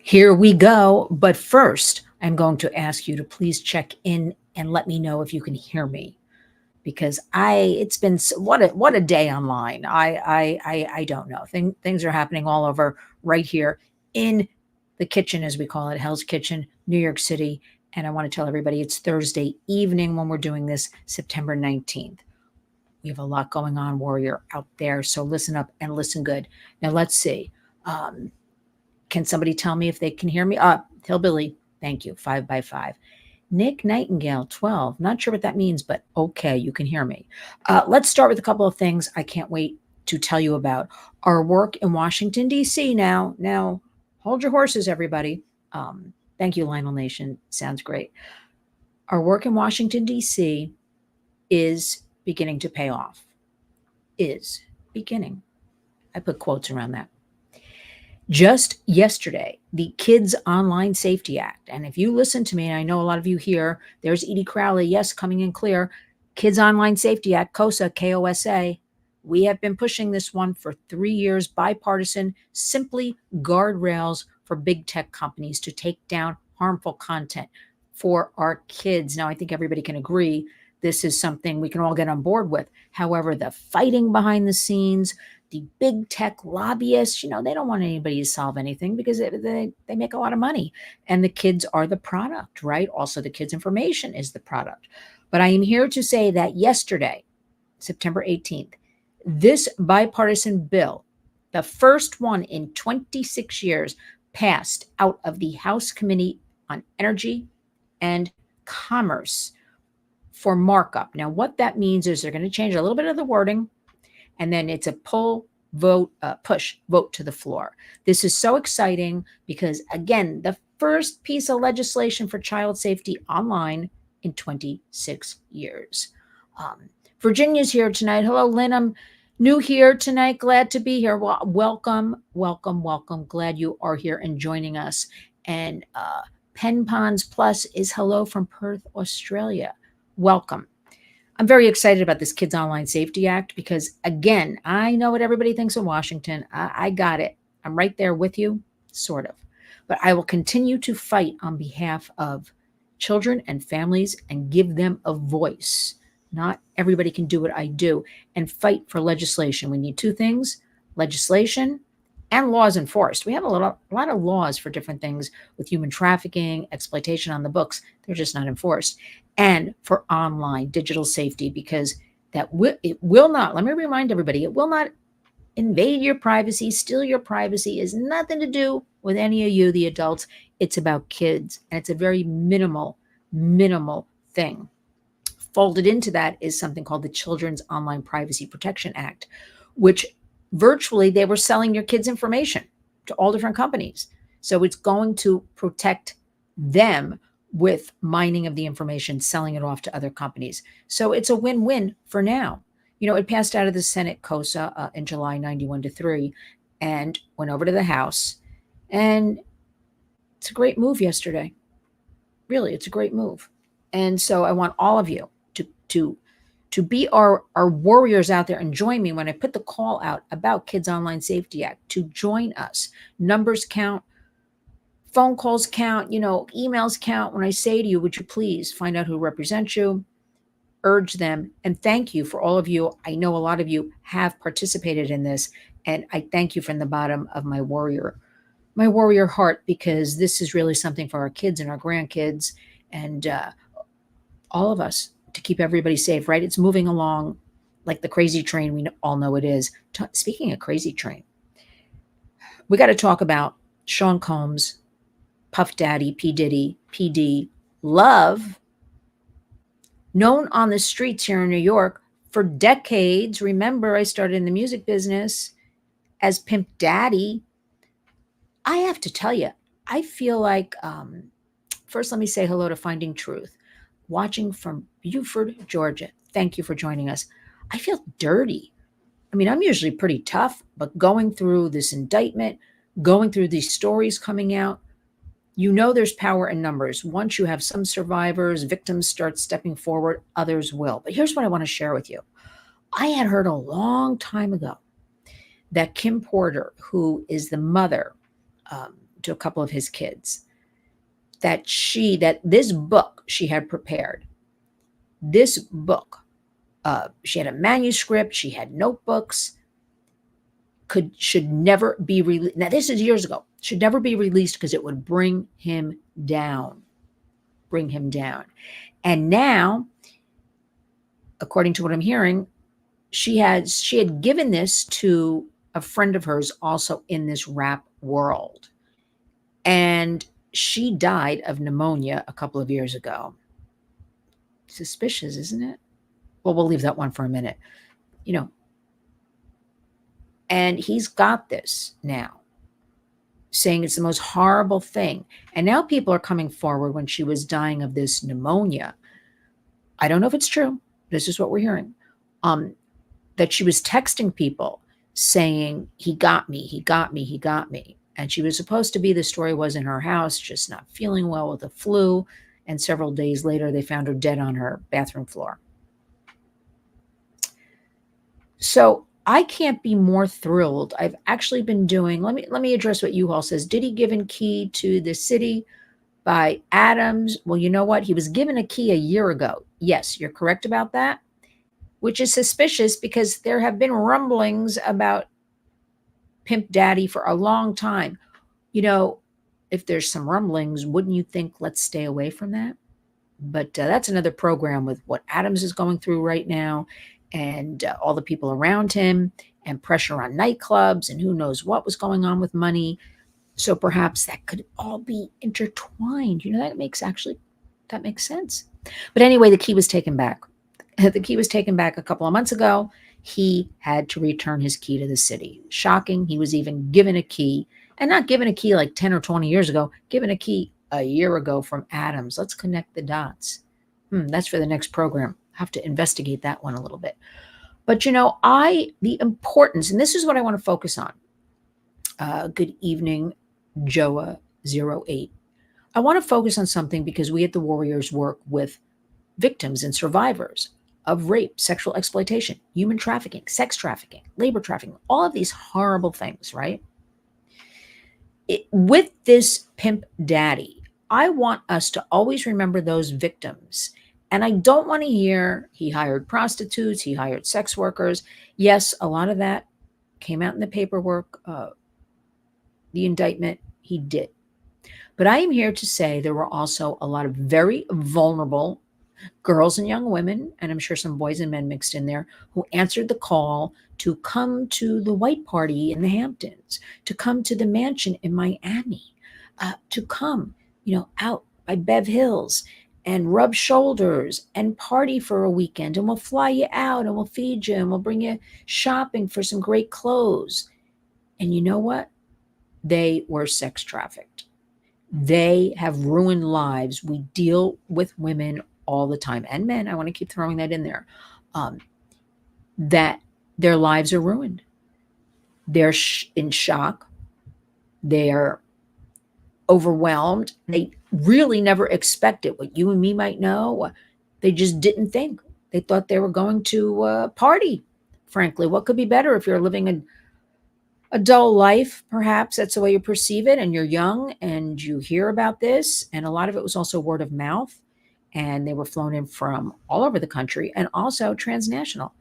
Here we go. But first, I'm going to ask you to please check in and let me know if you can hear me because it's been what a day online. I don't know. Things are happening all over right here in the kitchen, as we call it, Hell's Kitchen, New York City. And I want to tell everybody it's Thursday evening when we're doing this, September 19th. We have a lot going on, warrior, out there. So listen up and listen good. Now let's see. Um, can somebody tell me if they can hear me? Hillbilly, thank you. 5x5. Nick Nightingale, 12. Not sure what that means, but okay, you can hear me. Let's start with a couple of things I can't wait to tell you about. Our work in Washington, D.C. now. Now, hold your horses, everybody. Thank you, Lionel Nation. Sounds great. Our work in Washington, D.C. is beginning to pay off. Is beginning. I put quotes around that. Just yesterday, the Kids Online Safety Act, and if you listen to me, and I know a lot of you here, there's Edie Crowley, yes, coming in clear. Kids Online Safety Act, KOSA, K-O-S-A. We have been pushing this one for 3 years, bipartisan, simply guardrails for big tech companies to take down harmful content for our kids. Now, I think everybody can agree this is something we can all get on board with. However, the fighting behind the scenes, the big tech lobbyists, they don't want anybody to solve anything because they make a lot of money. And the kids are the product, right? Also, the kids' information is the product. But I am here to say that yesterday, September 18th, this bipartisan bill, the first one in 26 years, passed out of the House Committee on Energy and Commerce for markup. Now, what that means is they're going to change a little bit of the wording, and then it's a push vote to the floor. This is so exciting because, again, the first piece of legislation for child safety online in 26 years. Virginia's here tonight. Hello, Lynn. I'm new here tonight. Glad to be here. Well, welcome. Glad you are here and joining us. And Pen Ponds Plus is hello from Perth, Australia. Welcome. I'm very excited about this Kids Online Safety Act because, again, I know what everybody thinks in Washington. I got it. I'm right there with you, sort of. But I will continue to fight on behalf of children and families and give them a voice. Not everybody can do what I do, and fight for legislation. We need two things: legislation and laws enforced. We have a lot of laws for different things with human trafficking, exploitation on the books. They're just not enforced. And for online digital safety, because it will not, let me remind everybody, it will not invade your privacy, steal your privacy. Is nothing to do with any of you, the adults. It's about kids, and it's a very minimal thing. Folded into that is something called the Children's Online Privacy Protection Act, which virtually they were selling your kids' information to all different companies. So it's going to protect them with mining of the information, selling it off to other companies. So it's a win-win for now. It passed out of the Senate KOSA in July 91-3 and went over to the House. And it's a great move yesterday. Really, it's a great move. And so I want all of you to be our warriors out there and join me when I put the call out about Kids Online Safety Act to join us. Numbers count, phone calls count, emails count. When I say to you, would you please find out who represents you, urge them, and thank you for all of you. I know a lot of you have participated in this, and I thank you from the bottom of my warrior heart, because this is really something for our kids and our grandkids and all of us, to keep everybody safe, right? It's moving along like the crazy train we all know it is. Speaking of crazy train, we got to talk about Sean Combs, Puff Daddy, P. Diddy, PD, Love, known on the streets here in New York for decades. Remember, I started in the music business as Pimp Daddy. I have to tell you, I feel like, first let me say hello to Finding Truth, watching from Beaufort, Georgia. Thank you for joining us. I feel dirty. I mean, I'm usually pretty tough, but going through this indictment, going through these stories coming out, there's power in numbers. Once you have some survivors, victims start stepping forward, others will. But here's what I want to share with you. I had heard a long time ago that Kim Porter, who is the mother to a couple of his kids that this book she had prepared, this book, she had a manuscript, she had notebooks, should never be released. Now, this is years ago. Should never be released because it would bring him down. Bring him down. And now, according to what I'm hearing, she had given this to a friend of hers also in this rap world. And she died of pneumonia a couple of years ago. Suspicious, isn't it? Well, we'll leave that one for a minute. You know, and he's got this now, saying it's the most horrible thing. And now people are coming forward when she was dying of this pneumonia. I don't know if it's true. This is what we're hearing. That she was texting people saying, he got me, he got me, he got me. And she was supposed to be, the story was in her house, just not feeling well with the flu. And several days later, they found her dead on her bathroom floor. So I can't be more thrilled. I've actually been doing, let me address what U-Haul says. Diddy given key to the city by Adams. Well, you know what? He was given a key a year ago. Yes, you're correct about that, which is suspicious because there have been rumblings about Pimp Daddy for a long time. You know, if there's some rumblings, wouldn't you think, let's stay away from that? But that's another program with what Adams is going through right now, and all the people around him, and pressure on nightclubs, and who knows what was going on with money. So perhaps that could all be intertwined. You know, that makes sense. But anyway, the key was taken back. The key was taken back a couple of months ago. He had to return his key to the city. Shocking. He was even given a key, and not given a key like 10 or 20 years ago, given a key a year ago from Adams. Let's connect the dots. That's for the next program. Have to investigate that one a little bit. But you know, the importance, and this is what I want to focus on. Good evening, Joa08. I want to focus on something because we at the Warriors work with victims and survivors of rape, sexual exploitation, human trafficking, sex trafficking, labor trafficking, all of these horrible things, right? With this Pimp Daddy, I want us to always remember those victims. And I don't want to hear he hired prostitutes, he hired sex workers. Yes, a lot of that came out in the paperwork, the indictment, he did. But I am here to say there were also a lot of very vulnerable girls and young women, and I'm sure some boys and men mixed in there, who answered the call to come to the white party in the Hamptons, to come to the mansion in Miami, to come, out by Bev Hills and rub shoulders and party for a weekend. And we'll fly you out and we'll feed you and we'll bring you shopping for some great clothes. And you know what? They were sex trafficked. They have ruined lives. We deal with women all the time, and men. I want to keep throwing that in there, that their lives are ruined. They're in shock. They're overwhelmed. They really never expected what you and me might know. They just didn't think. They thought they were going to party. Frankly, what could be better if you're living a dull life? Perhaps that's the way you perceive it, and you're young and you hear about this. And a lot of it was also word of mouth. And they were flown in from all over the country, and also transnational,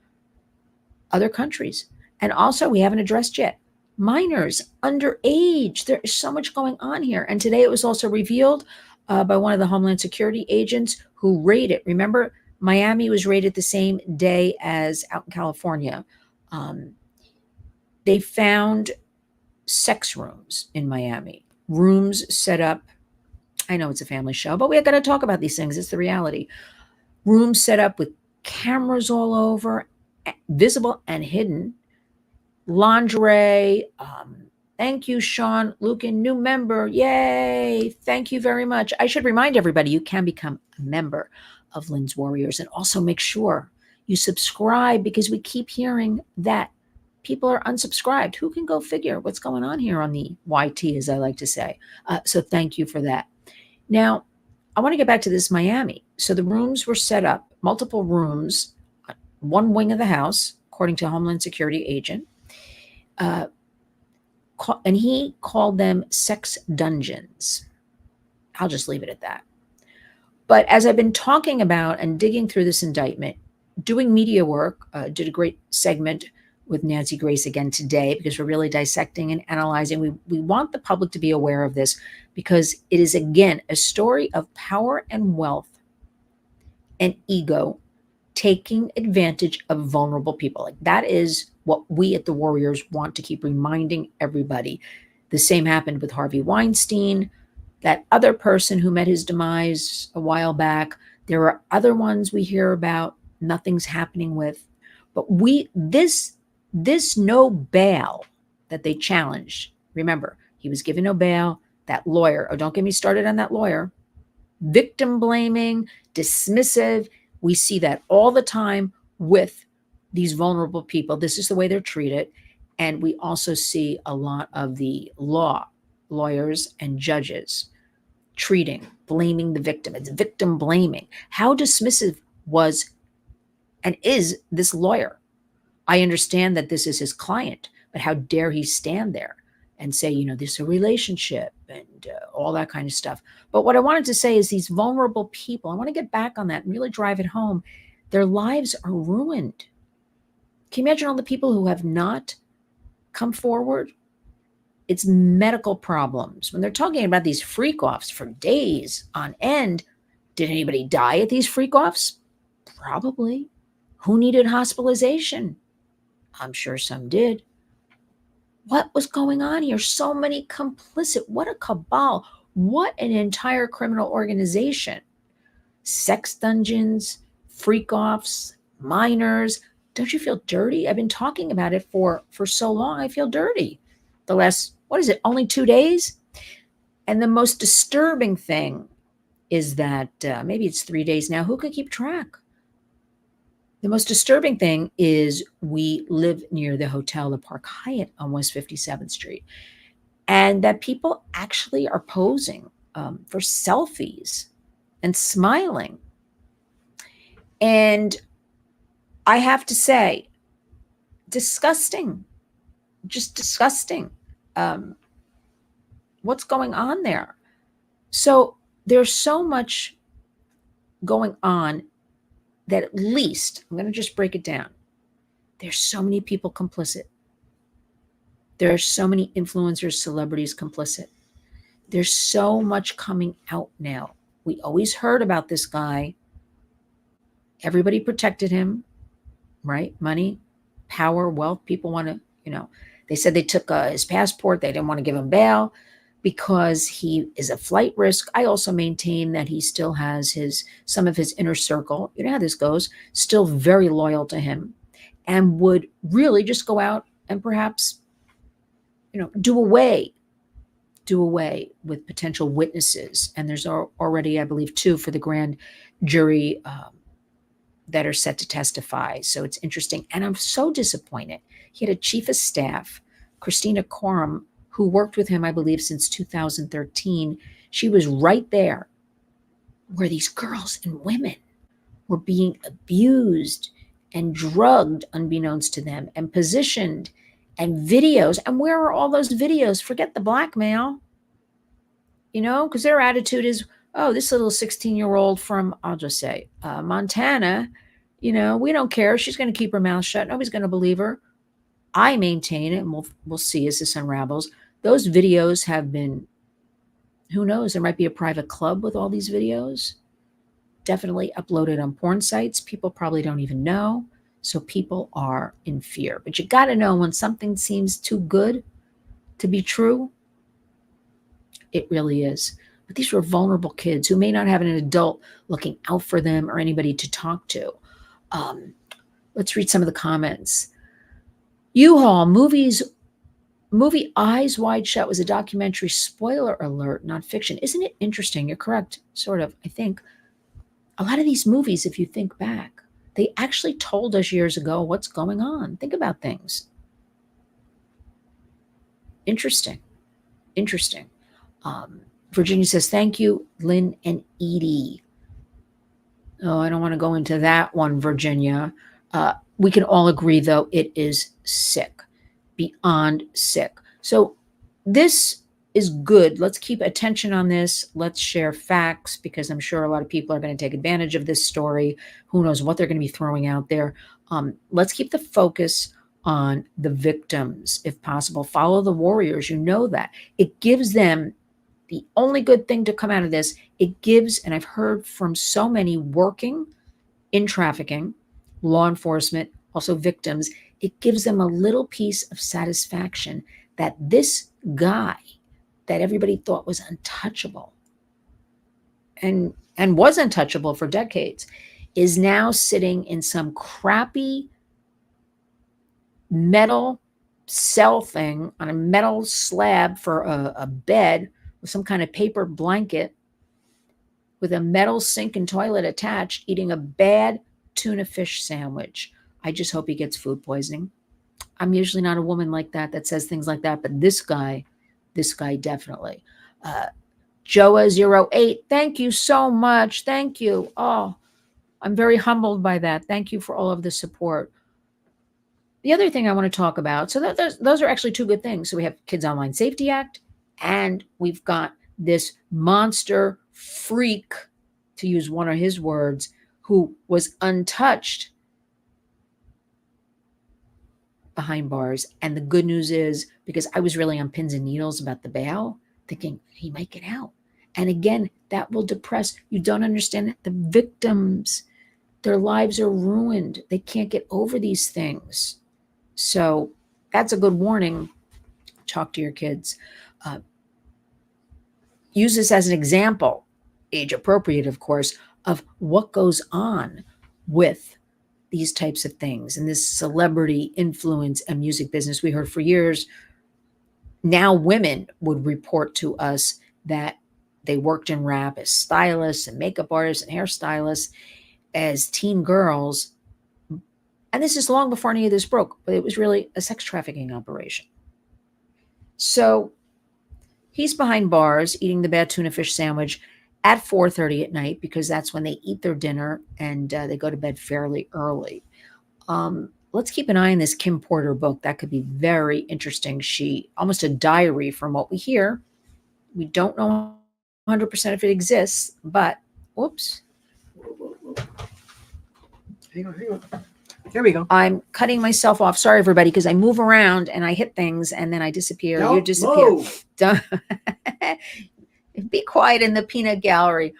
other countries. And also, we haven't addressed yet, minors, underage. There is so much going on here. And today it was also revealed by one of the Homeland Security agents who raided. Remember, Miami was raided the same day as out in California. They found sex rooms in Miami, rooms set up. I know it's a family show, but we're going to talk about these things. It's the reality. Rooms set up with cameras all over, visible and hidden. Lingerie. Thank you, Sean Lucan, new member. Yay. Thank you very much. I should remind everybody you can become a member of Lynn's Warriors, and also make sure you subscribe, because we keep hearing that people are unsubscribed. Who can go figure what's going on here on the YT, as I like to say. So thank you for that. Now, I want to get back to this Miami. So the rooms were set up, multiple rooms, one wing of the house, according to a Homeland Security agent. and he called them sex dungeons. I'll just leave it at that. But as I've been talking about and digging through this indictment, doing media work, did a great segment with Nancy Grace again today because we're really dissecting and analyzing. We want the public to be aware of this because it is, again, a story of power and wealth and ego taking advantage of vulnerable people. Like, that is what we at the Warriors want to keep reminding everybody. The same happened with Harvey Weinstein, that other person who met his demise a while back. There are other ones we hear about, nothing's happening with. But this no bail that they challenged, remember, he was given no bail. That lawyer, oh, don't get me started on that lawyer. Victim blaming, dismissive. We see that all the time with these vulnerable people. This is the way they're treated. And we also see a lot of the lawyers and judges blaming the victim. It's victim blaming. How dismissive was and is this lawyer? I understand that this is his client, but how dare he stand there and say, this is a relationship and all that kind of stuff. But what I wanted to say is these vulnerable people, I want to get back on that and really drive it home. Their lives are ruined. Can you imagine all the people who have not come forward? It's medical problems. When they're talking about these freak-offs for days on end, did anybody die at these freak-offs? Probably. Who needed hospitalization? I'm sure some did. What was going on here? So many complicit. What a cabal. What an entire criminal organization. Sex dungeons, freak-offs, minors. Don't you feel dirty? I've been talking about it for so long. I feel dirty. The last, only 2 days? And the most disturbing thing is that maybe it's 3 days now. Who could keep track? The most disturbing thing is we live near the hotel, the Park Hyatt on West 57th Street, and that people actually are posing for selfies and smiling. And I have to say, disgusting, just disgusting. What's going on there? So there's so much going on that at least, I'm going to just break it down. There's so many people complicit. There are so many influencers, celebrities complicit. There's so much coming out now. We always heard about this guy. Everybody protected him, right? Money, power, wealth. People want to, they said they took his passport. They didn't want to give him bail because he is a flight risk. I also maintain that he still has some of his inner circle, you know how this goes, still very loyal to him and would really just go out and perhaps, do away with potential witnesses. And there's already, I believe, 2 for the grand jury that are set to testify. So it's interesting. And I'm so disappointed. He had a chief of staff, Christina Coram, who worked with him, I believe, since 2013. She was right there where these girls and women were being abused and drugged unbeknownst to them and positioned, and videos. And where are all those videos? Forget the blackmail, because their attitude is, oh, this little 16-year-old from, I'll just say, Montana, we don't care. She's going to keep her mouth shut. Nobody's going to believe her. I maintain it, and we'll see as this unravels. Those videos have been, who knows, there might be a private club with all these videos, definitely uploaded on porn sites. People probably don't even know. So people are in fear. But you got to know when something seems too good to be true, it really is. But these were vulnerable kids who may not have an adult looking out for them or anybody to talk to. Let's read some of the comments. U-Haul movie Eyes Wide Shut was a documentary. Spoiler alert, not fiction. Isn't it interesting? You're correct, sort of, I think. A lot of these movies, if you think back, they actually told us years ago what's going on. Think about things. Interesting. Virginia says, thank you, Lynn and Edie. Oh, I don't want to go into that one, Virginia. We can all agree, though, it is sick, beyond sick. So this is good. Let's keep attention on this. Let's share facts, because I'm sure a lot of people are going to take advantage of this story. Who knows what they're going to be throwing out there. Let's keep the focus on the victims if possible. Follow the warriors. You know that. It gives them the only good thing to come out of this. It gives, and I've heard from so many working in trafficking, law enforcement, also victims, it gives them a little piece of satisfaction that this guy that everybody thought was untouchable and was untouchable for decades is now sitting in some crappy metal cell thing on a metal slab for a bed with some kind of paper blanket with a metal sink and toilet attached, eating a bad tuna fish sandwich. I just hope he gets food poisoning. I'm usually not a woman like that says things like that, but this guy definitely. Joa08, thank you so much. Thank you. Oh, I'm very humbled by that. Thank you for all of the support. The other thing I want to talk about, so those are actually two good things. So we have Kids Online Safety Act, and we've got this monster freak, to use one of his words, who was untouched behind bars. And the good news is, because I was really on pins and needles about the bail, thinking he might get out. And again, that will depress. You don't understand that the victims, their lives are ruined. They can't get over these things. So that's a good warning. Talk to your kids. Use this as an example, age appropriate, of course, of what goes on with these types of things and this celebrity influence and music business. We heard for years, now women would report to us that they worked in rap as stylists and makeup artists and hairstylists as teen girls. And this is long before any of this broke, but it was really a sex trafficking operation. So he's behind bars eating the bad tuna fish sandwich at 4:30 at night, because that's when they eat their dinner and they go to bed fairly early. Let's keep an eye on this Kim Porter book. That could be very interesting. She, almost a diary from what we hear. We don't know 100% if it exists, but whoops. Hang on. There we go. I'm cutting myself off. Sorry, everybody, because I move around and I hit things and then I disappear. You disappear. Don't be quiet in the peanut gallery.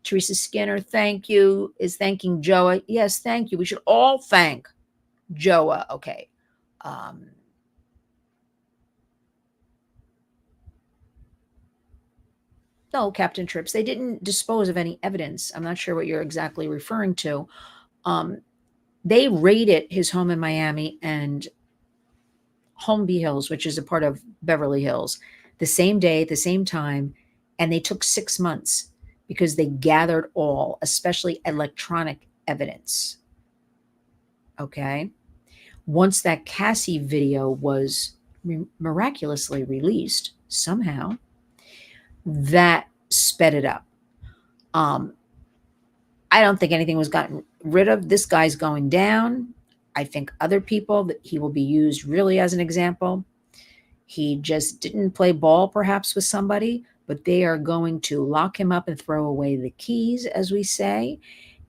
Teresa Skinner, thank you, is thanking Joa. Yes, thank you. We should all thank Joa. Okay. No, Captain Trips, they didn't dispose of any evidence. I'm not sure what you're exactly referring to. They raided his home in Miami and Holmby Hills, which is a part of Beverly Hills, the same day, at the same time, and they took 6 months because they gathered all, especially electronic evidence. Okay. Once that Cassie video was miraculously released somehow, that sped it up. I don't think anything was gotten rid of. This guy's going down. I think other people, that he will be used really as an example. He just didn't play ball perhaps with somebody, but they are going to lock him up and throw away the keys, as we say,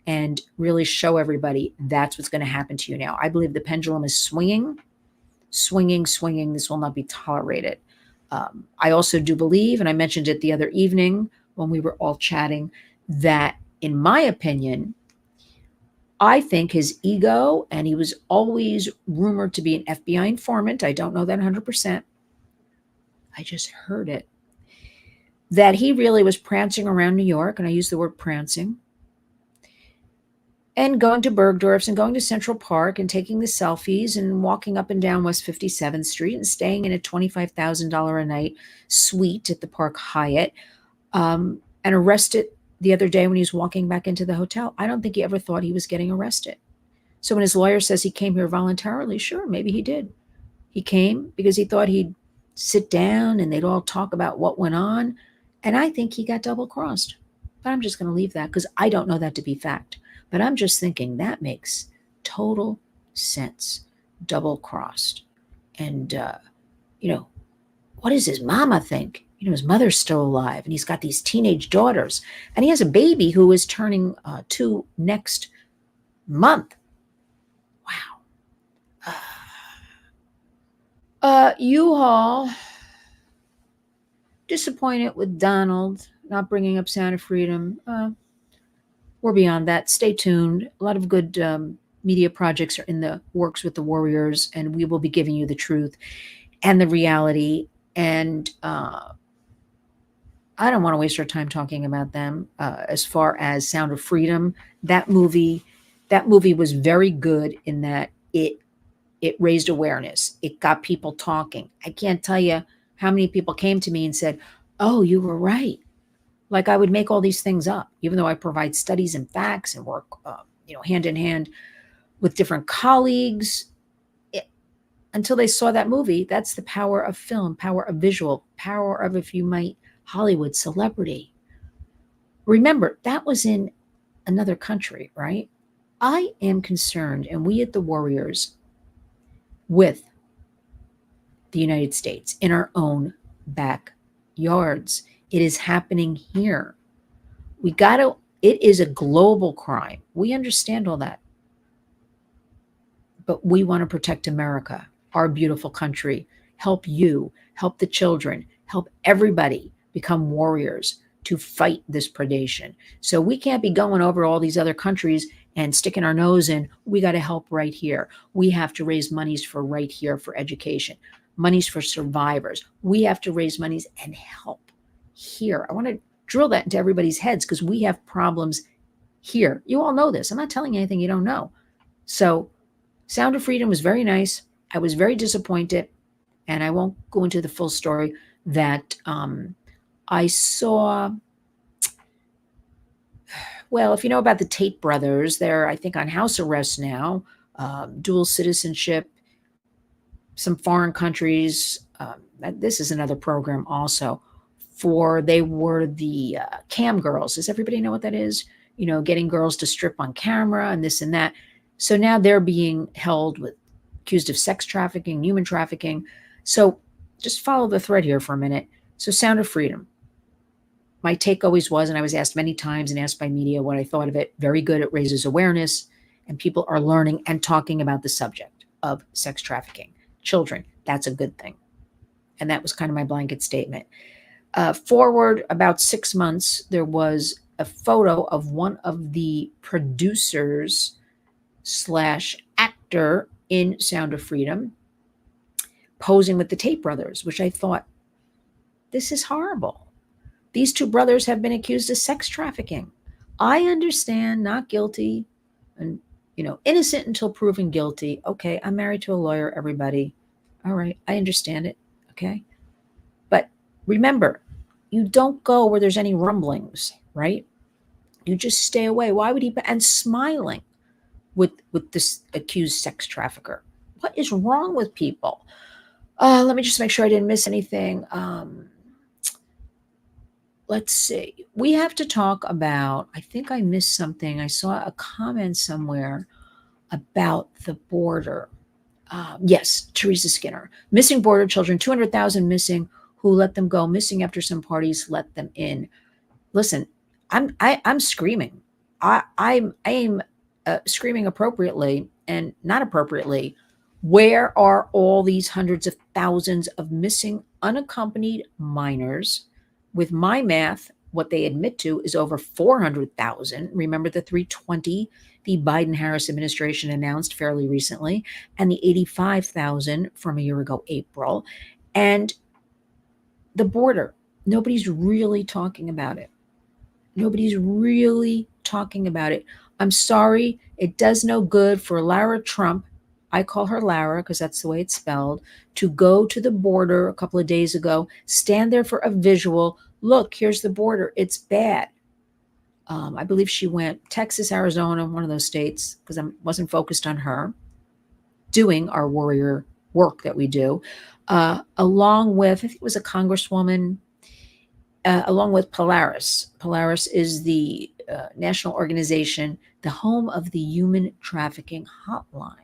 and really show everybody that's what's going to happen to you now. I believe the pendulum is swinging. This will not be tolerated. I also do believe, and I mentioned it the other evening when we were all chatting, that in my opinion, I think his ego, and he was always rumored to be an FBI informant. I don't know that 100%. I just heard it. That he really was prancing around New York, and I use the word prancing, and going to Bergdorf's and going to Central Park and taking the selfies and walking up and down West 57th Street and staying in a $25,000 a night suite at the Park Hyatt, and arrested the other day when he was walking back into the hotel. I don't think he ever thought he was getting arrested. So when his lawyer says he came here voluntarily, sure, maybe he did. He came because he thought he'd sit down and they'd all talk about what went on. And I think he got double-crossed. But I'm just going to leave that because I don't know that to be fact. But I'm just thinking that makes total sense. Double-crossed. And, what does his mama think? His mother's still alive, and he's got these teenage daughters, and he has a baby who is turning 2 next month. Wow. U-Haul, disappointed with Donald not bringing up Sound of Freedom. We're beyond that. Stay tuned. A lot of good media projects are in the works with the Warriors, and we will be giving you the truth and the reality. And I don't want to waste our time talking about them. As far as Sound of Freedom, that movie was very good in that it raised awareness. It got people talking. I can't tell you how many people came to me and said, "Oh, you were right." Like I would make all these things up, even though I provide studies and facts and work, hand in hand with different colleagues. Until they saw that movie, that's the power of film, power of visual, power of, if you might, Hollywood celebrity. Remember, that was in another country, right? I am concerned, and we at the Warriors, with the United States in our own backyards. It is happening here. It is a global crime. We understand all that. But we want to protect America, our beautiful country, help you, help the children, help everybody become warriors to fight this predation. So we can't be going over all these other countries and sticking our nose in. We got to help right here. We have to raise monies for right here for education, monies for survivors. We have to raise monies and help here. I want to drill that into everybody's heads because we have problems here. You all know this. I'm not telling you anything you don't know. So Sound of Freedom was very nice. I was very disappointed, and I won't go into the full story that I saw. Well, if you know about the Tate brothers, they're, I think, on house arrest now, dual citizenship, some foreign countries. This is another program also they were the cam girls. Does everybody know what that is? Getting girls to strip on camera and this and that. So now they're being accused of sex trafficking, human trafficking. So just follow the thread here for a minute. So Sound of Freedom. My take always was, and I was asked many times and asked by media what I thought of it, very good. It raises awareness, and people are learning and talking about the subject of sex trafficking. Children, that's a good thing. And that was kind of my blanket statement. Forward about 6 months, there was a photo of one of the producers / actor in Sound of Freedom posing with the Tate brothers, which I thought, this is horrible. These 2 brothers have been accused of sex trafficking. I understand, not guilty, and innocent until proven guilty. Okay, I'm married to a lawyer, everybody. All right, I understand it. Okay. But remember, you don't go where there's any rumblings, right? You just stay away. Why would he? And smiling with this accused sex trafficker. What is wrong with people? Let me just make sure I didn't miss anything. Let's see. We have to talk about, I think I missed something. I saw a comment somewhere about the border. Yes, Teresa Skinner. Missing border children, 200,000 missing. Who let them go? Missing after some parties let them in. Listen, I'm screaming. I'm screaming appropriately and not appropriately. Where are all these hundreds of thousands of missing unaccompanied minors? With my math, what they admit to is over 400,000. Remember the 320 the Biden-Harris administration announced fairly recently, and the 85,000 from a year ago, April. And the border, nobody's really talking about it. Nobody's really talking about it. I'm sorry, it does no good for Lara Trump, I call her Lara because that's the way it's spelled, to go to the border a couple of days ago, stand there for a visual. Look, here's the border. It's bad. I believe she went Texas, Arizona, one of those states, because I wasn't focused on her, doing our warrior work that we do, along with, I think it was a congresswoman, along with Polaris. Polaris is the national organization, the home of the Human Trafficking Hotline.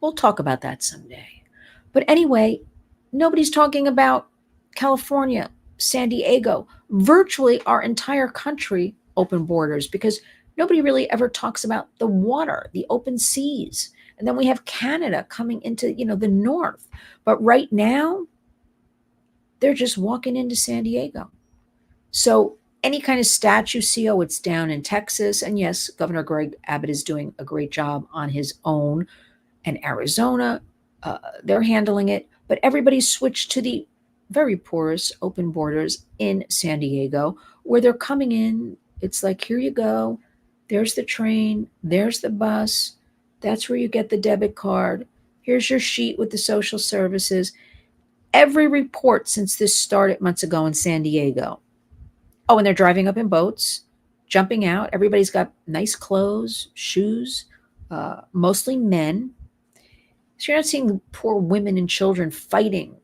We'll talk about that someday. But anyway, Nobody's talking about California, San Diego, virtually our entire country open borders, because nobody really ever talks about the water, the open seas. And then we have Canada coming into, the north. But right now, they're just walking into San Diego. So any kind of stat you see, oh, it's down in Texas. And yes, Governor Greg Abbott is doing a great job on his own. And Arizona, they're handling it. But everybody's switched to the very porous open borders in San Diego, where they're coming in. It's like, here you go. There's the train. There's the bus. That's where you get the debit card. Here's your sheet with the social services. Every report since this started months ago in San Diego. Oh, and they're driving up in boats, jumping out. Everybody's got nice clothes, shoes, mostly men. So you're not seeing poor women and children fighting,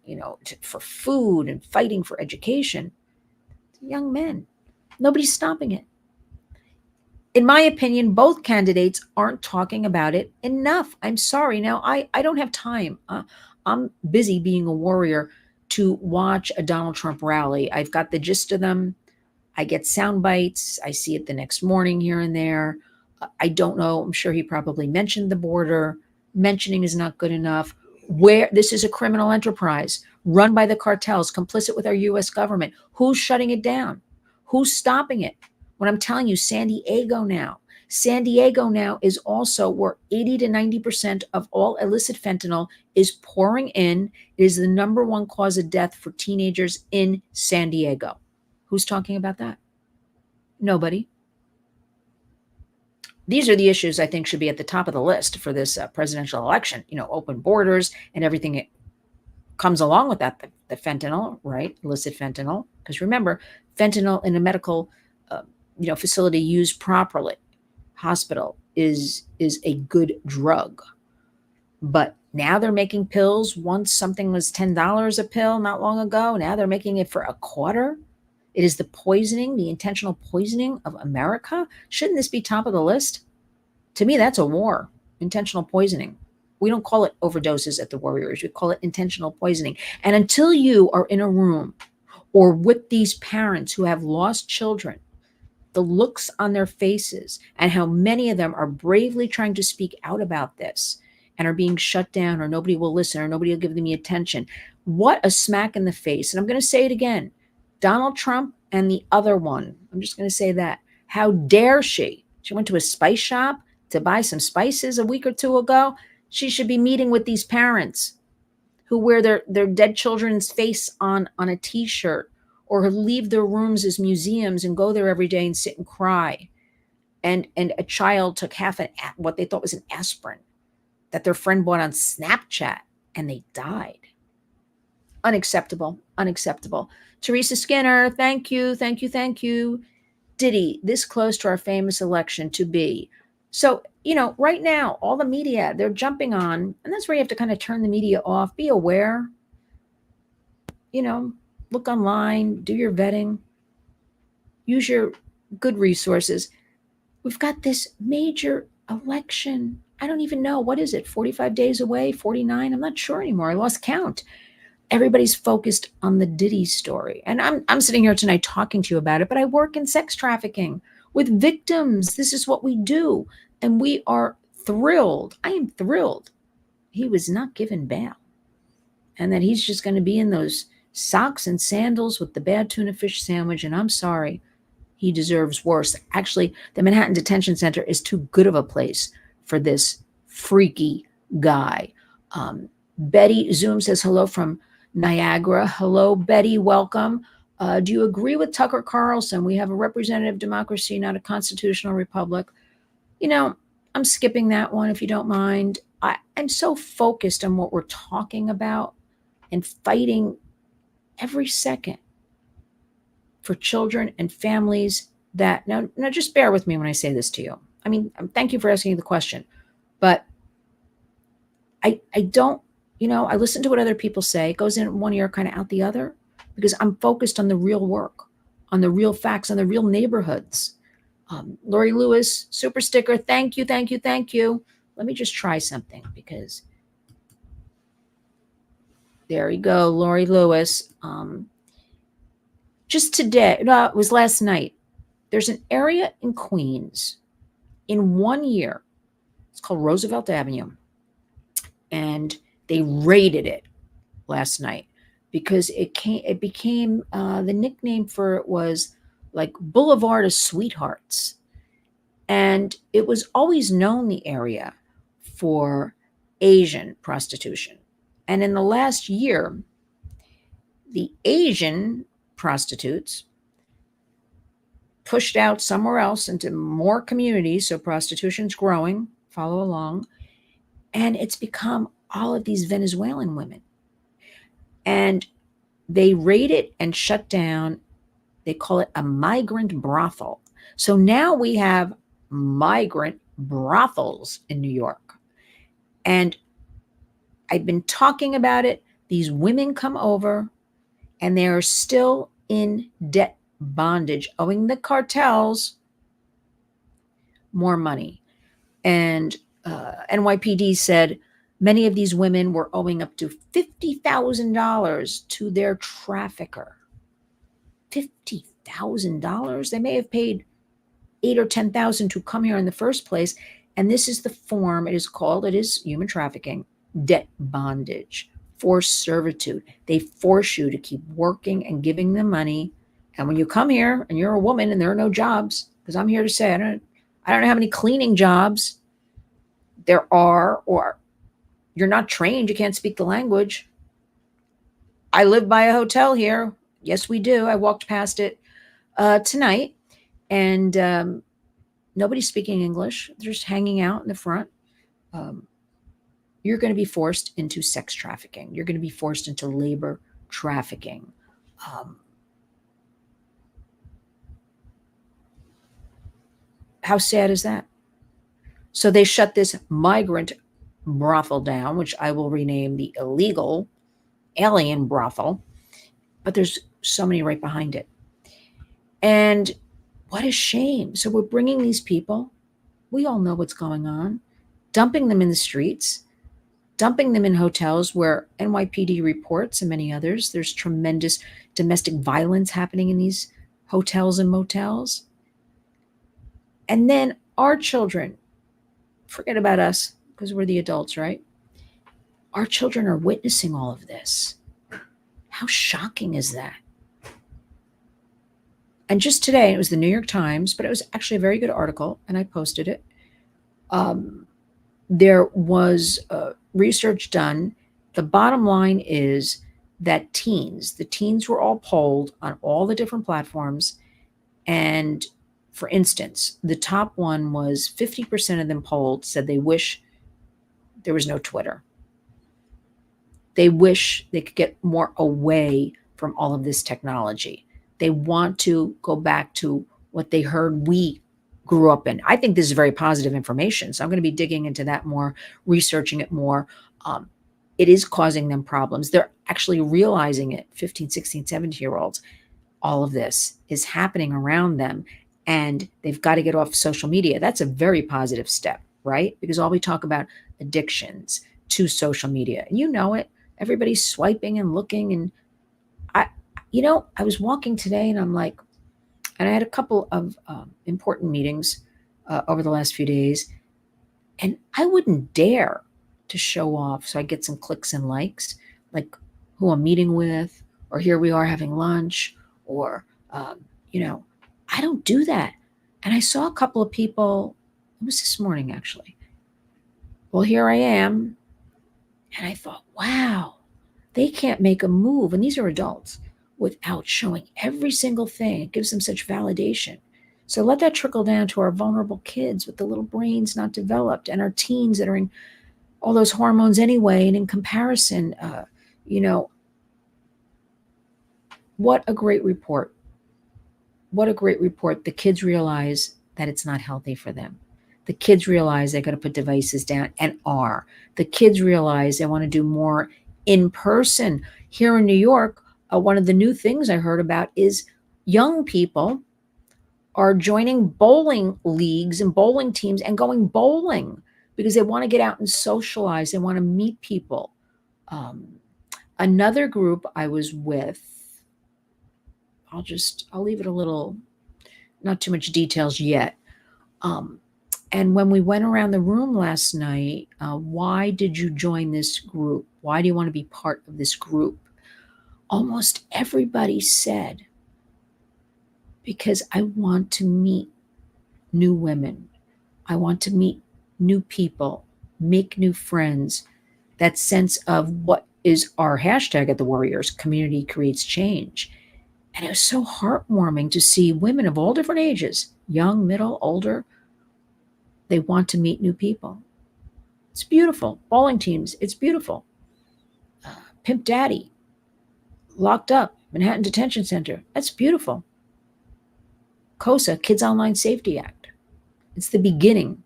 for food and fighting for education. Young men. Nobody's stopping it. In my opinion, both candidates aren't talking about it enough. I'm sorry. Now, I don't have time. I'm busy being a warrior to watch a Donald Trump rally. I've got the gist of them. I get sound bites. I see it the next morning here and there. I don't know. I'm sure he probably mentioned the border. Mentioning is not good enough. Where this is a criminal enterprise run by the cartels, complicit with our U.S. government. Who's shutting it down? Who's stopping it? When I'm telling you, San Diego now is also where 80 to 90% of all illicit fentanyl is pouring in. It is the number one cause of death for teenagers in San Diego. Who's talking about that? Nobody. These are the issues I think should be at the top of the list for this presidential election. Open borders and everything that comes along with that. The fentanyl, right? Illicit fentanyl. Because remember, fentanyl in a medical, facility used properly, hospital, is a good drug. But now they're making pills. Once something was $10 a pill not long ago. Now they're making it for a quarter. It is the poisoning, the intentional poisoning of America. Shouldn't this be top of the list? To me, that's a war. Intentional poisoning. We don't call it overdoses at the Warriors. We call it intentional poisoning. And until you are in a room or with these parents who have lost children, the looks on their faces and how many of them are bravely trying to speak out about this and are being shut down, or nobody will listen, or nobody will give them the attention. What a smack in the face. And I'm going to say it again. Donald Trump and the other one. I'm just going to say that. How dare she? She went to a spice shop to buy some spices a week or two ago. She should be meeting with these parents who wear their dead children's face on a T-shirt, or who leave their rooms as museums and go there every day and sit and cry. And a child took what they thought was an aspirin that their friend bought on Snapchat, and they died. Unacceptable. Unacceptable. Teresa Skinner, thank you, thank you, thank you. Diddy, this close to our famous election to be. So, right now, all the media, they're jumping on, and that's where you have to kind of turn the media off. Be aware, look online, do your vetting, use your good resources. We've got this major election. I don't even know. What is it? 45 days away? 49? I'm not sure anymore. I lost count. Everybody's focused on the Diddy story. And I'm sitting here tonight talking to you about it, but I work in sex trafficking with victims. This is what we do. And we are thrilled. I am thrilled he was not given bail, and that he's just going to be in those socks and sandals with the bad tuna fish sandwich. And I'm sorry, he deserves worse. Actually, the Manhattan Detention Center is too good of a place for this freaky guy. Betty Zoom says hello from Niagara. Hello, Betty. Welcome. Do you agree with Tucker Carlson? We have a representative democracy, not a constitutional republic. I'm skipping that one if you don't mind. I'm so focused on what we're talking about and fighting every second for children and families that now just bear with me when I say this to you. I mean, thank you for asking the question, but I don't, I listen to what other people say. It goes in one ear, kind of out the other, because I'm focused on the real work, on the real facts, on the real neighborhoods. Lori Lewis, super sticker. Thank you, thank you, thank you. Let me just try something, because There you go, Lori Lewis. Just today, no, it was last night. There's an area in Queens in 1 year. It's called Roosevelt Avenue. And they raided it last night because it became the nickname for it was like Boulevard of Sweethearts. And it was always known, the area, for Asian prostitution. And in the last year, the Asian prostitutes pushed out somewhere else into more communities. So prostitution's growing, follow along. And it's become all of these Venezuelan women. And they raided and shut down, they call it a migrant brothel. So now we have migrant brothels in New York. And I've been talking about it. These women come over and they are still in debt bondage, owing the cartels more money. And NYPD said many of these women were owing up to $50,000 to their trafficker. $50,000? They may have paid $8,000 or $10,000 to come here in the first place. And this is the form it is human trafficking, debt bondage, forced servitude. They force you to keep working and giving them money. And when you come here and you're a woman and there are no jobs, because I'm here to say I don't know how many cleaning jobs there are, or you're not trained, you can't speak the language. I live by a hotel here. Yes, we do. I walked past it tonight, and nobody's speaking English. They're just hanging out in the front. You're going to be forced into sex trafficking. You're going to be forced into labor trafficking. How sad is that? So they shut this migrant brothel down, which I will rename the illegal alien brothel, but there's so many right behind it. And what a shame. So we're bringing these people, we all know what's going on, dumping them in the streets, dumping them in hotels where NYPD reports and many others, there's tremendous domestic violence happening in these hotels and motels. And then our children, forget about us because we're the adults, right? Our children are witnessing all of this. How shocking is that? And just today, it was the New York Times, but it was actually a very good article, and I posted it. There was research done. The bottom line is that the teens were all polled on all the different platforms. And for instance, the top one was 50% of them polled said they wish there was no Twitter. They wish they could get more away from all of this technology. They want to go back to what they heard we grew up in. I think this is very positive information. So I'm going to be digging into that more, researching it more. It is causing them problems. They're actually realizing it, 15, 16, 17-year-olds. All of this is happening around them, and they've got to get off social media. That's a very positive step, right? Because all we talk about addictions to social media, and you know it. Everybody's swiping and looking. And I was walking today and I'm like, and I had a couple of important meetings over the last few days, and I wouldn't dare to show off. So I get some clicks and likes, like who I'm meeting with, or here we are having lunch, or, I don't do that. And I saw a couple of people, it was this morning actually. Well, here I am. And I thought, wow, they can't make a move. And these are adults without showing every single thing. It gives them such validation. So let that trickle down to our vulnerable kids with the little brains not developed, and our teens that are in all those hormones anyway. And in comparison, what a great report. What a great report. The kids realize that it's not healthy for them. The kids realize they got to put devices down, and are. The kids realize they want to do more in person. Here in New York, one of the new things I heard about is young people are joining bowling leagues and bowling teams and going bowling because they want to get out and socialize. They want to meet people. Another group I was with, I'll leave it a little, not too much details yet. Um, and when we went around the room last night, why did you join this group? Why do you want to be part of this group? Almost everybody said, because I want to meet new women. I want to meet new people, make new friends. That sense of what is our hashtag at the Warriors, community creates change. And it was so heartwarming to see women of all different ages, young, middle, older, they want to meet new people. It's beautiful. Bowling teams, it's beautiful. Pimp Daddy, locked up, Manhattan Detention Center, that's beautiful. COSA, Kids Online Safety Act, it's the beginning.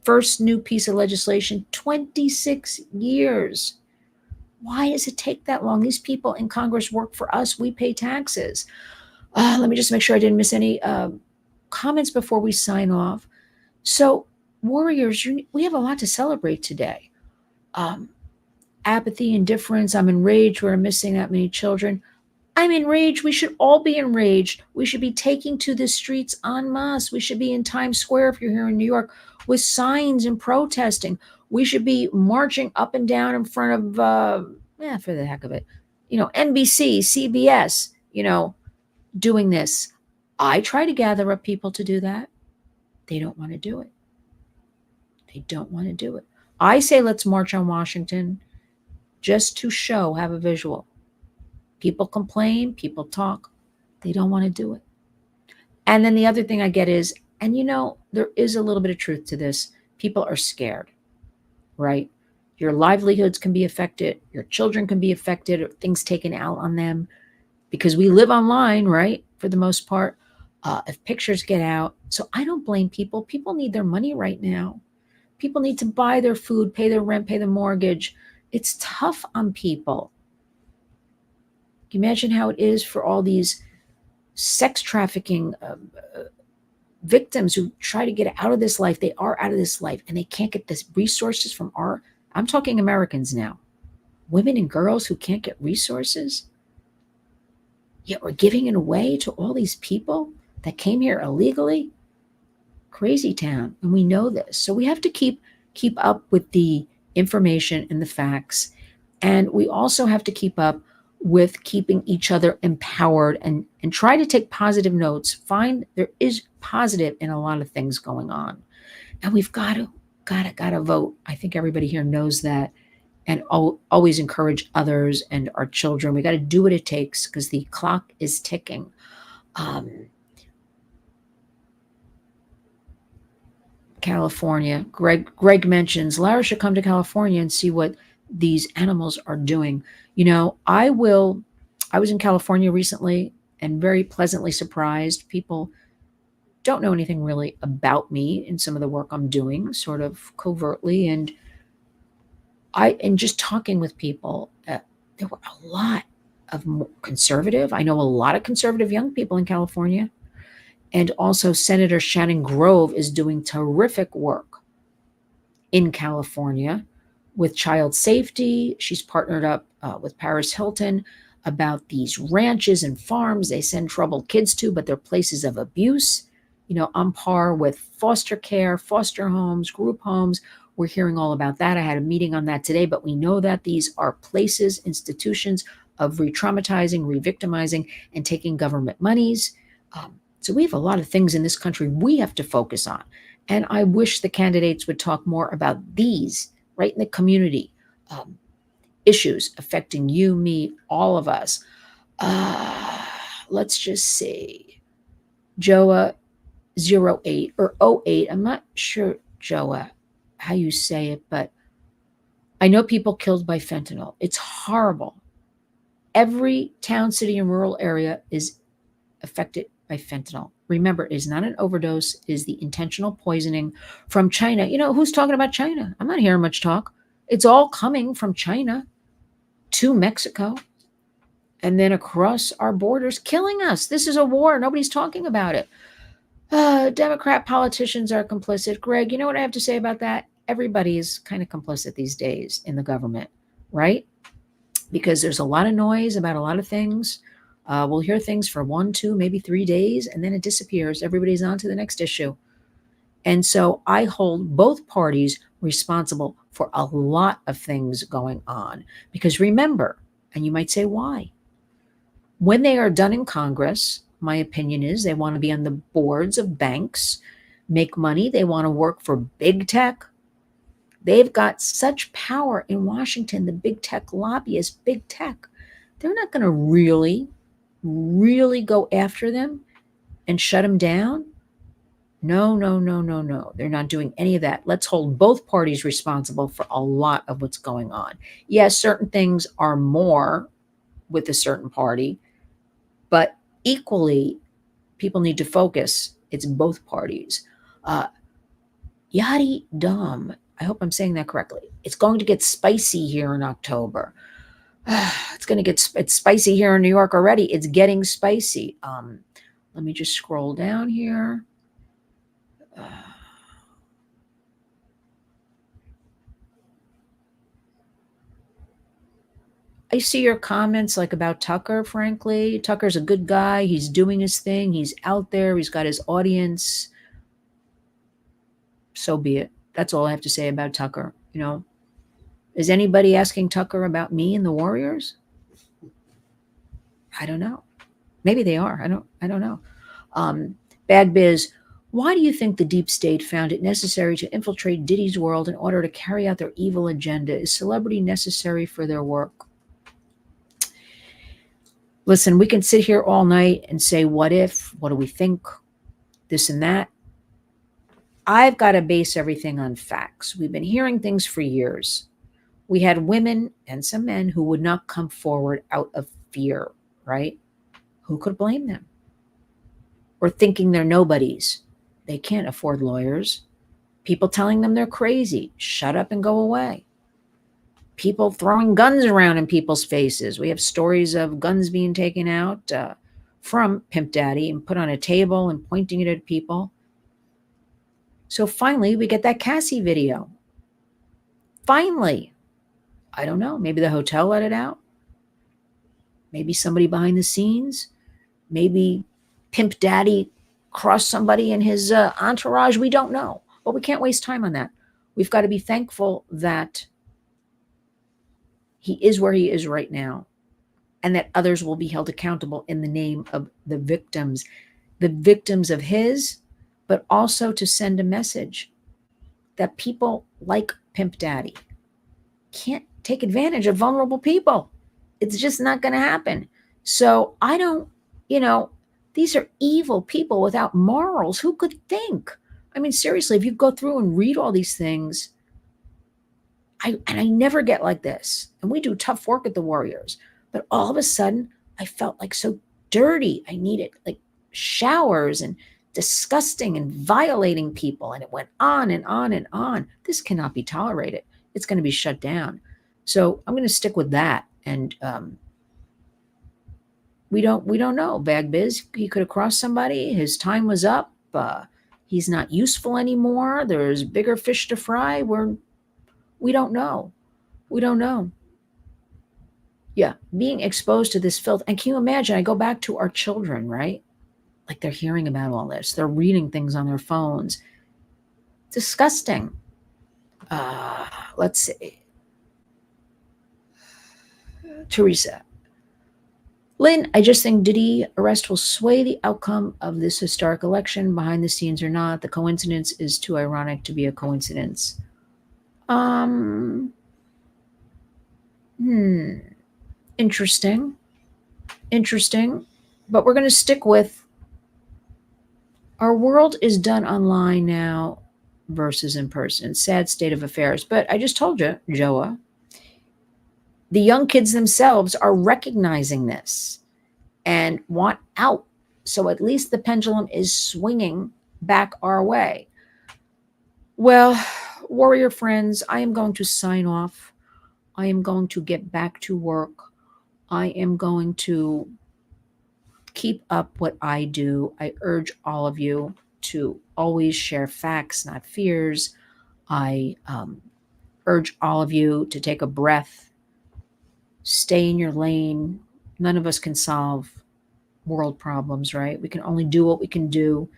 First new piece of legislation, 26 years. Why does it take that long? These people in Congress work for us. We pay taxes. Let me just make sure I didn't miss any comments before we sign off. So, Warriors, we have a lot to celebrate today. Apathy, indifference. I'm enraged. We're missing that many children. I'm enraged. We should all be enraged. We should be taking to the streets en masse. We should be in Times Square, if you're here in New York, with signs and protesting. We should be marching up and down in front of, for the heck of it, NBC, CBS, doing this. I try to gather up people to do that. They don't want to do it. They don't want to do it. I say let's march on Washington just to show, have a visual. People complain, people talk. They don't want to do it. And then the other thing I get is, and there is a little bit of truth to this. People are scared, right? Your livelihoods can be affected. Your children can be affected, or things taken out on them because we live online, right? For the most part, if pictures get out. So I don't blame people. People need their money right now. People need to buy their food, pay their rent, pay the mortgage. It's tough on people. Can you imagine how it is for all these sex trafficking victims who try to get out of this life? They are out of this life and they can't get this resources from I'm talking Americans now, women and girls who can't get resources. Yet we're giving it away to all these people that came here illegally. Crazy town. And we know this. So we have to keep up with the information and the facts. And we also have to keep up with keeping each other empowered and try to take positive notes. Find there is positive in a lot of things going on. And we've got to vote. I think everybody here knows that. And always encourage others and our children. We got to do what it takes because the clock is ticking. California. Greg mentions Lara should come to California and see what these animals are doing. I was in California recently and very pleasantly surprised. People don't know anything really about me in some of the work I'm doing, sort of covertly. And just talking with people, there were a lot of conservative. I know a lot of conservative young people in California. And also Senator Shannon Grove is doing terrific work in California with child safety. She's partnered up with Paris Hilton about these ranches and farms they send troubled kids to, but they're places of abuse. On par with foster care, foster homes, group homes. We're hearing all about that. I had a meeting on that today, but we know that these are places, institutions of re-traumatizing, re-victimizing, and taking government monies. So we have a lot of things in this country we have to focus on. And I wish the candidates would talk more about these right in the community issues affecting you, me, all of us. Let's just see. Joa 08 or 08. I'm not sure, Joa, how you say it, but I know people killed by fentanyl. It's horrible. Every town, city, and rural area is affected by fentanyl. Remember, it is not an overdose, it is the intentional poisoning from China. Who's talking about China? I'm not hearing much talk. It's all coming from China to Mexico and then across our borders, killing us. This is a war. Nobody's talking about it. Democrat politicians are complicit. Greg, you know what I have to say about that? Everybody is kind of complicit these days in the government, right? because there's a lot of noise about a lot of things. We'll hear things for 1, 2, maybe 3 days, and then it disappears. Everybody's on to the next issue. And so I hold both parties responsible for a lot of things going on. Because remember, and you might say, why? When they are done in Congress, my opinion is they want to be on the boards of banks, make money. They want to work for big tech. They've got such power in Washington, the big tech lobbyists, big tech. They're not going to really go after them and shut them down. No, no, no, no, no. They're not doing any of that. Let's hold both parties responsible for a lot of what's going on. Yes, certain things are more with a certain party, but equally, people need to focus. It's both parties. Yadi Dom, I hope I'm saying that correctly. It's going to get spicy here in October. It's spicy here in New York already. It's getting spicy. Let me just scroll down here. I see your comments like about Tucker, frankly. Tucker's a good guy. He's doing his thing. He's out there. He's got his audience. So be it. That's all I have to say about Tucker. Is anybody asking Tucker about me and the Warriors? I don't know. Maybe they are. I don't know. Bad Biz, why do you think the deep state found it necessary to infiltrate Diddy's world in order to carry out their evil agenda? Is celebrity necessary for their work? Listen, we can sit here all night and say, what if, what do we think, this and that. I've got to base everything on facts. We've been hearing things for years. We had women and some men who would not come forward out of fear, right? Who could blame them? Or thinking they're nobodies. They can't afford lawyers. People telling them they're crazy. Shut up and go away. People throwing guns around in people's faces. We have stories of guns being taken out from Pimp Daddy and put on a table and pointing it at people. So finally, we get that Cassie video. Finally. I don't know. Maybe the hotel let it out. Maybe somebody behind the scenes. Maybe Pimp Daddy crossed somebody in his entourage. We don't know. But we can't waste time on that. We've got to be thankful that he is where he is right now, and that others will be held accountable in the name of the victims of his, but also to send a message that people like Pimp Daddy can't take advantage of vulnerable people. It's just not going to happen. So I don't, these are evil people without morals. Who could think? I mean, seriously, if you go through and read all these things, I never get like this. And we do tough work at the Warriors. But all of a sudden, I felt like so dirty. I needed like showers and disgusting and violating people. And it went on and on and on. This cannot be tolerated. It's going to be shut down. So I'm going to stick with that. And we don't know. Bag Biz, he could have crossed somebody. His time was up. He's not useful anymore. There's bigger fish to fry. We don't know. We don't know. Yeah, being exposed to this filth. And can you imagine? I go back to our children, right? Like they're hearing about all this. They're reading things on their phones. Disgusting. Let's see. Teresa. Lynn, I just think Diddy arrest will sway the outcome of this historic election, behind the scenes or not. The coincidence is too ironic to be a coincidence. Interesting. But we're going to stick with our world is done online now versus in person. Sad state of affairs. But I just told you, Joa, the young kids themselves are recognizing this and want out. So at least the pendulum is swinging back our way. Well, warrior friends, I am going to sign off. I am going to get back to work. I am going to keep up what I do. I urge all of you to always share facts, not fears. I urge all of you to take a breath Stay in your lane. None of us can solve world problems, right? We can only do what we can do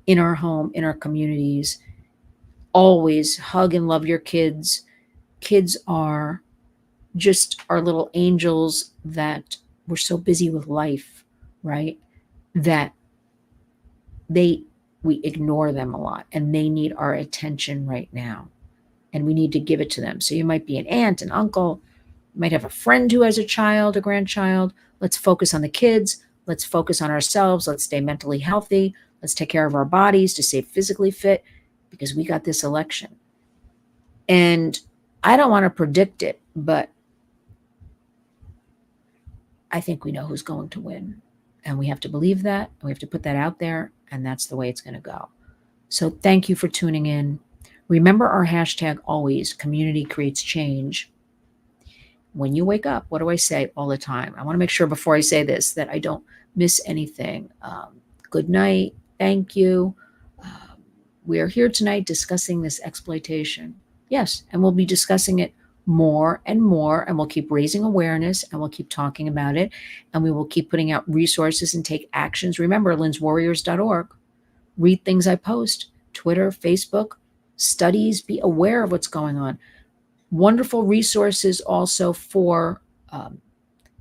in our home, in our communities. Always hug and love your kids. Kids are just our little angels that we're so busy with life, right? That they we ignore them a lot, and they need our attention right now, and we need to give it to them. So you might be an aunt, an uncle, you might have a friend who has a child, a grandchild. Let's focus on the kids. Let's focus on ourselves. Let's stay mentally healthy. Let's take care of our bodies to stay physically fit, because we got this election. And I don't want to predict it, but I think we know who's going to win. And we have to believe that. And we have to put that out there. And that's the way it's going to go. So thank you for tuning in. Remember our hashtag always, community creates change. When you wake up, what do I say all the time? I want to make sure before I say this that I don't miss anything. Good night. Thank you. We are here tonight discussing this exploitation. Yes, and we'll be discussing it more and more, and we'll keep raising awareness, and we'll keep talking about it, and we will keep putting out resources and take actions. Remember, lynswarriors.org. Read things I post, Twitter, Facebook, studies, be aware of what's going on. Wonderful resources also for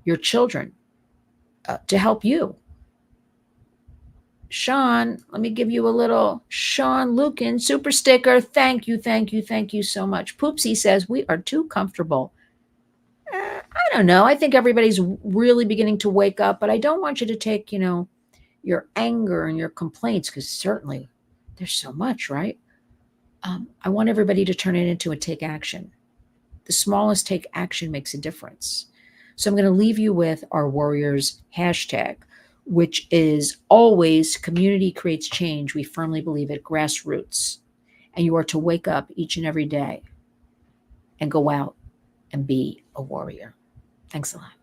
your children to help you. Sean, let me give you a little Sean Lucan super sticker. Thank you, thank you, thank you so much. Poopsie says, we are too comfortable. I don't know. I think everybody's really beginning to wake up, but I don't want you to take, your anger and your complaints, because certainly there's so much, right? I want everybody to turn it into a take action. The smallest take action makes a difference. So I'm going to leave you with our Warriors hashtag, which is always community creates change. We firmly believe it, grassroots. And you are to wake up each and every day and go out and be a warrior. Thanks a lot.